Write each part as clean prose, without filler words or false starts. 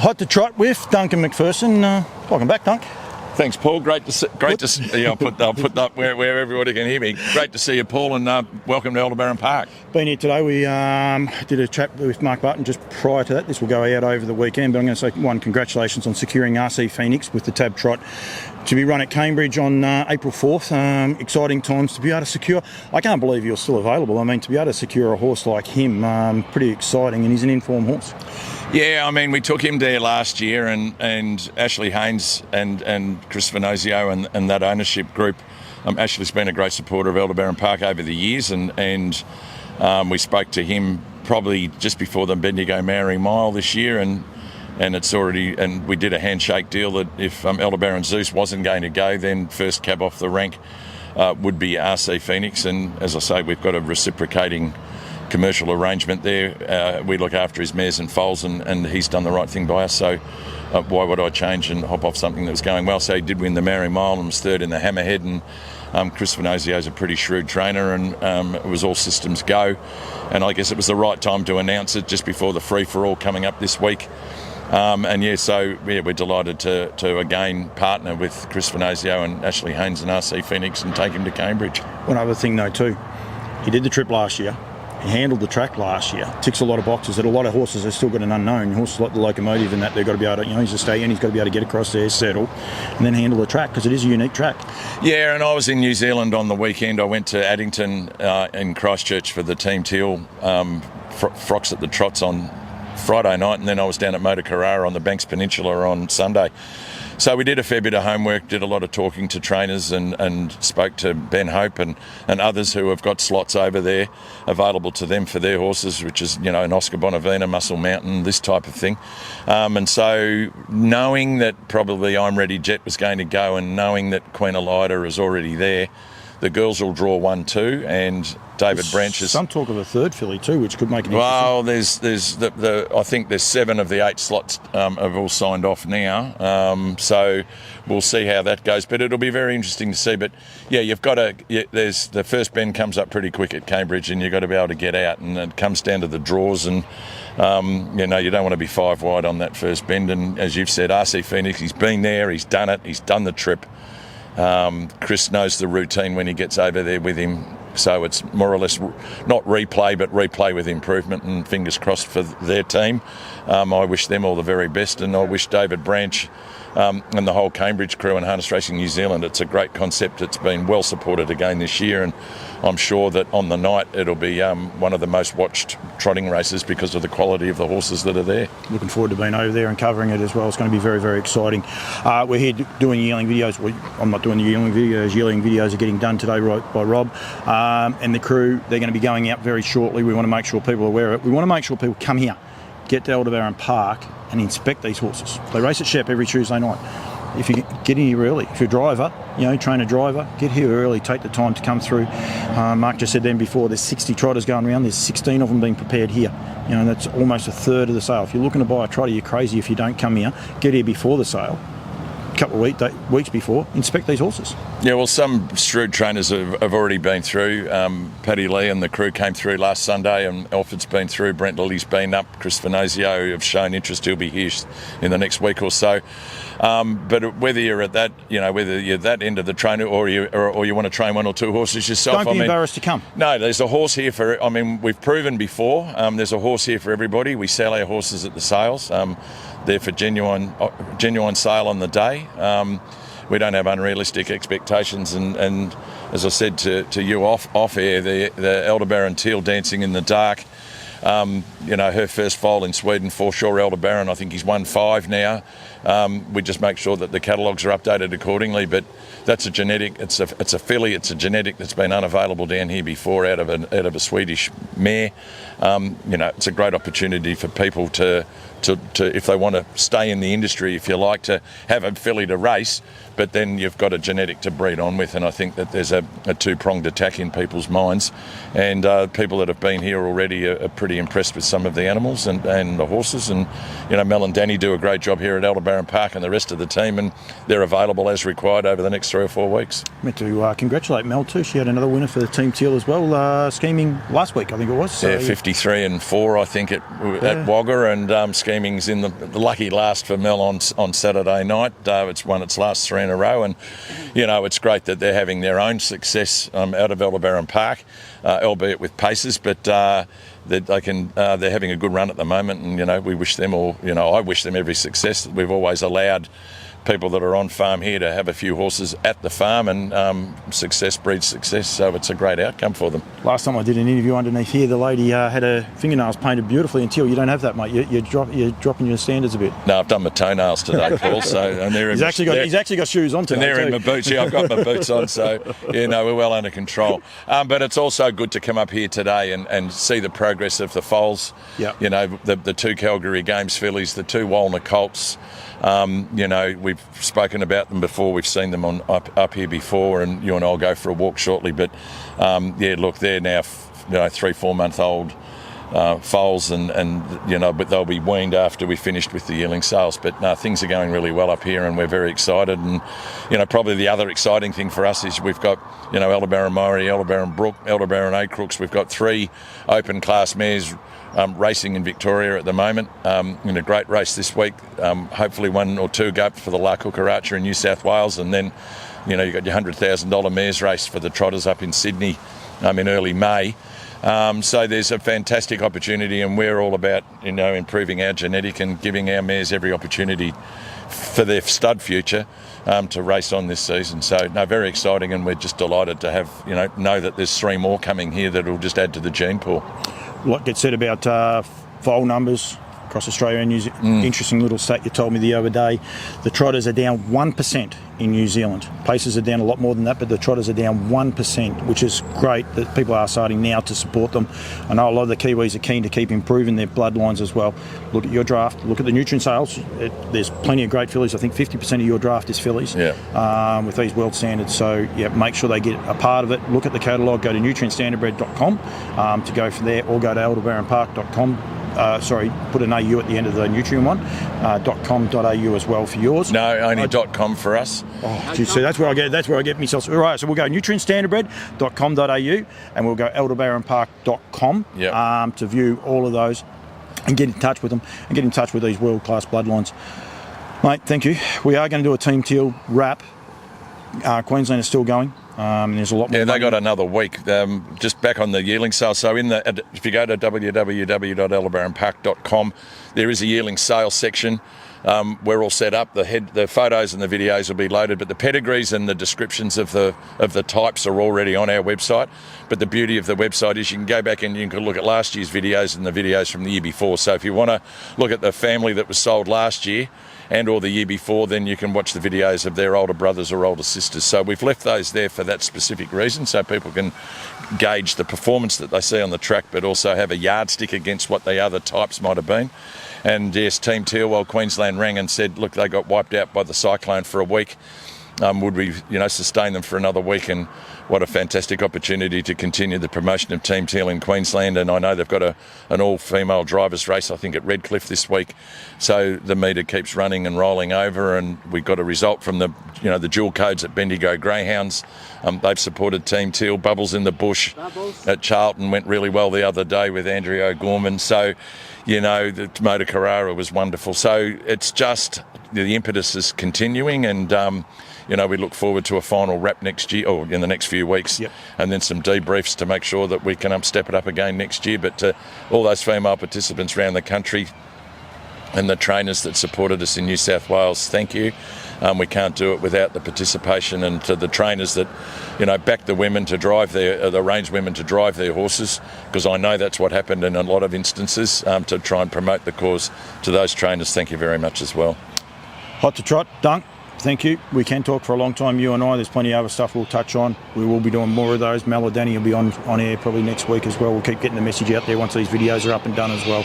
Hot to Trot with Duncan McPherson. Welcome back, Dunk. Thanks, Paul. Great to see. Yeah, I'll put that where everybody can hear me. Great to see you, Paul, and welcome to Aldebaran Park. Been here today. We did a chat with Mark Barton just prior to that. This will go out over the weekend, but I'm going to say congratulations on securing Arcee Pheonix with the TAB Trot to be run at Cambridge on April 4th. Exciting times to be able to secure. I can't believe you're still available. I mean, to be able to secure a horse like him, pretty exciting, and he's an informed horse. Yeah, I mean, we took him there last year, and Ashley Haynes and Chris Pheonix and that ownership group. Ashley's been a great supporter of Aldebaran Park over the years, and we spoke to him probably just before the Bendigo Mary Mile this year, and it's already, and we did a handshake deal that if Aldebaran Zeus wasn't going to go, then first cab off the rank would be Arcee Pheonix, and as I say, we've got a reciprocating commercial arrangement there. We look after his mares and foals, and he's done the right thing by us, so why would I change and hop off something that was going well? So he did win the Mary Mile and was third in the Hammerhead, and Chris Pheonix is a pretty shrewd trainer, and it was all systems go, and I guess it was the right time to announce it just before the free-for-all coming up this week. We're delighted to again partner with Chris Pheonix and Ashley Haynes and Arcee Pheonix and take him to Cambridge. One other thing though too, he did the trip last year. He handled the track last year. Ticks a lot of boxes that a lot of horses have still got an unknown. Horses like the Locomotive and that, they've got to be able to, he's a stallion, he's got to be able to get across there, settle, and then handle the track, because it is a unique track. Yeah, and I was in New Zealand on the weekend. I went to Addington in Christchurch for the Team Teal Frocks at the Trots on Friday night, and then I was down at Motor Carrara on the Banks Peninsula on Sunday. So we did a fair bit of homework, did a lot of talking to trainers, and spoke to Ben Hope and others who have got slots over there available to them for their horses, which is, an Oscar Bonavina, Muscle Mountain, this type of thing. And so knowing that probably I'm Ready Jet was going to go, and knowing that Queen Elida is already there, the girls will draw 1-2, and David Branch is... Some talk of a third filly too, which could make it interesting. Well, I think there's 7 of the 8 slots have all signed off now, so we'll see how that goes. But it'll be very interesting to see. But yeah, you've got to... there's the first bend comes up pretty quick at Cambridge, and you've got to be able to get out, and it comes down to the draws, and you don't want to be 5 wide on that first bend. And as you've said, Arcee Pheonix, he's been there, he's done it, he's done the trip. Chris knows the routine when he gets over there with him, so it's more or less not replay, but replay with improvement, and fingers crossed for their team. I wish them all the very best, and I wish David Branch and the whole Cambridge crew and Harness Racing New Zealand. It's a great concept. It's been well supported again this year, and I'm sure that on the night it'll be one of the most watched trotting races because of the quality of the horses that are there. Looking forward to being over there and covering it as well. It's going to be very, very exciting. We're here doing yearling videos. I'm not doing the yearling videos. Yearling videos are getting done today by Rob and the crew. They're going to be going out very shortly. We want to make sure people are aware of it. We want to make sure people come here, get to Aldebaran Park and inspect these horses. They race at Shep every Tuesday night. If you get in here early, if you're a driver, train a driver, get here early, take the time to come through. Mark just said then before, there's 60 trotters going around, there's 16 of them being prepared here. That's almost a third of the sale. If you're looking to buy a trotter, you're crazy if you don't come here, get here before the sale. A couple of weeks before, inspect these horses. Yeah, well, some shrewd trainers have already been through. Paddy Lee and the crew came through last Sunday, and Alfred's been through. Brent Lilly's been up. Chris Pheonix have shown interest. He'll be here in the next week or so. But whether you're at that, whether you're that end of the trainer or you want to train 1 or 2 horses yourself, don't be embarrassed to come. No, there's a horse here for. We've proven before. There's a horse here for everybody. We sell our horses at the sales. They're for genuine sale on the day. We don't have unrealistic expectations, and as I said to you off air, the Aldebaran Teal dancing in the dark. Her first foal in Sweden, Foreshore Aldebaran, I think he's won 5 now. We just make sure that the catalogues are updated accordingly, but that's a genetic, it's a filly, it's a genetic that's been unavailable down here before out of a Swedish mare. It's a great opportunity for people to if they want to stay in the industry, if you like, to have a filly to race, but then you've got a genetic to breed on with, and I think that there's a two-pronged attack in people's minds, and people that have been here already are pretty impressed with some of the animals and the horses, and Mel and Danny do a great job here at Aldebaran Park and the rest of the team, and they're available as required over the next 3 or 4 weeks. Meant to congratulate Mel too. She had another winner for the Team Teal as well, scheming last week, I think it was. So, yeah, 53 and 4, I think, at Wagga, and scheming scheming's in the lucky last for Mel on Saturday night. It's won its last 3 in a row, and it's great that they're having their own success out of Aldebaran Park, albeit with paces, but they're having a good run at the moment, and we wish them all. I wish them every success. We've always allowed people that are on farm here to have a few horses at the farm, and success breeds success, so it's a great outcome for them. Last time I did an interview underneath here, the lady had her fingernails painted beautifully. Until you don't have that, mate. You're dropping your standards a bit. No, I've done my toenails today, Paul. And he's actually got shoes on today. And they're in my boots. Yeah, I've got my boots on, so we're well under control. But it's also good to come up here today and see the progress of the foals. Yeah. The 2 Calgary Games fillies, the 2 Walner colts. We've spoken about them before. We've seen them up here before, and you and I'll go for a walk shortly. But look, they're now 3-4 month old foals, but they'll be weaned after we finished with the yearling sales. But things are going really well up here, and we're very excited. And probably the other exciting thing for us is we've got Aldebaran Murray, Aldebaran Brook, Aldebaran A Crooks. We've got 3 open class mares racing in Victoria at the moment, in a great race this week. Hopefully 1 or 2 go up for the Larcooker Archer in New South Wales, and then you've got your $100,000 mares race for the trotters up in Sydney in early May. So there's a fantastic opportunity, and we're all about improving our genetic and giving our mares every opportunity for their stud future to race on this season. So very exciting, and we're just delighted to have know that there's 3 more coming here that will just add to the gene pool. What gets said about foal numbers across Australia and New Zealand? Interesting little stat you told me the other day. The trotters are down 1% in New Zealand. Paces are down a lot more than that, but the trotters are down 1%, which is great that people are starting now to support them. I know a lot of the Kiwis are keen to keep improving their bloodlines as well. Look at your draft, look at the nutrient sales. There's plenty of great fillies. I think 50% of your draft is fillies with these world standards. So make sure they get a part of it. Look at the catalogue, go to nutrientstandardbred.com to go from there, or go to aldebaranpark.com. Put an AU at the end of the nutrient one, .com.au as well for yours. No, only .com for us. Oh, geez, so that's where I get myself. All right, so we'll go nutrientstandardbred.com.au, and we'll go aldebaranpark.com to view all of those and get in touch with them and get in touch with these world-class bloodlines. Mate, thank you. We are going to do a Team Teal wrap. Queensland is still going. There's a lot more. Yeah, they got another week. Just back on the yearling sale. So if you go to www.aldebaranpark.com, there is a yearling sales section. We're all set up. The photos and the videos will be loaded, but the pedigrees and the descriptions of the types are already on our website. But the beauty of the website is you can go back and you can look at last year's videos and the videos from the year before. So if you want to look at the family that was sold last year and or the year before, then you can watch the videos of their older brothers or older sisters. So we've left those there for that specific reason, so people can gauge the performance that they see on the track, but also have a yardstick against what the other types might have been. And yes, Team Teal, well, Queensland rang and said, look, they got wiped out by the cyclone for a week. Would we, sustain them for another week? And what a fantastic opportunity to continue the promotion of Team Teal in Queensland. And I know they've got an all-female drivers race, I think, at Redcliffe this week. So the meter keeps running and rolling over, and we got a result from the dual codes at Bendigo Greyhounds. They've supported Team Teal. Bubbles in the Bush at Charlton went really well the other day with Andrea O'Gorman. So, the Motor Carrara was wonderful. So it's just the impetus is continuing, and we look forward to a final wrap next year, or in the next few weeks, and then some debriefs to make sure that we can step it up again next year. But all those female participants around the country and the trainers that supported us in New South Wales, thank you. We can't do it without the participation, and to the trainers that, back the women to drive the range women to drive their horses, because I know that's what happened in a lot of instances, to try and promote the cause. To those trainers, thank you very much as well. Hot to Trot, Dunk, thank you. We can talk for a long time, you and I. There's plenty of other stuff we'll touch on. We will be doing more of those. Mel or Danny will be on air probably next week as well. We'll keep getting the message out there once these videos are up and done as well.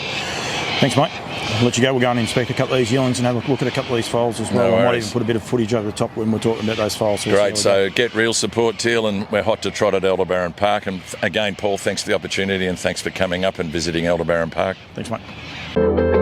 Thanks, mate. I'll let you go. We'll go and inspect a couple of these yearlings and have a look at a couple of these foals as well. I might even put a bit of footage over the top when we're talking about those foals. Great. So get real support, Teal, and we're hot to trot at Aldebaran Park. And again, Paul, thanks for the opportunity and thanks for coming up and visiting Aldebaran Park. Thanks, mate.